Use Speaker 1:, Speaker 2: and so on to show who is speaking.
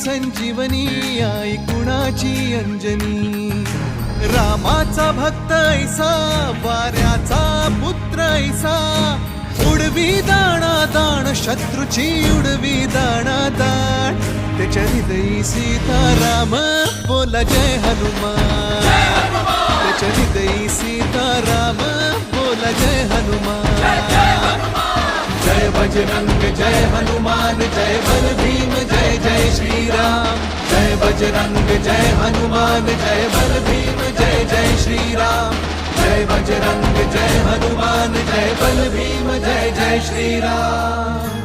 Speaker 1: संजीवनी आई कुणाची अंजनी। रामाचा भक्त ऐसा वाऱ्याचा पुत्र ऐसा उडवी दाणा दाण शत्रूची उडवी दाणा दाण त्याच्या हृदयी सीताराम बोला जय हनुमान। त्याच्या हृदयी सीताराम बोला जय हनुमान। जय बजरंग जय हनुमान जय बल भीम जय जय श्रीराम। जय बजरंग जय हनुमान जय बल भीम जय जय श्रीराम। जय बजरंग जय हनुमान जय बल भीम जय जय श्रीराम।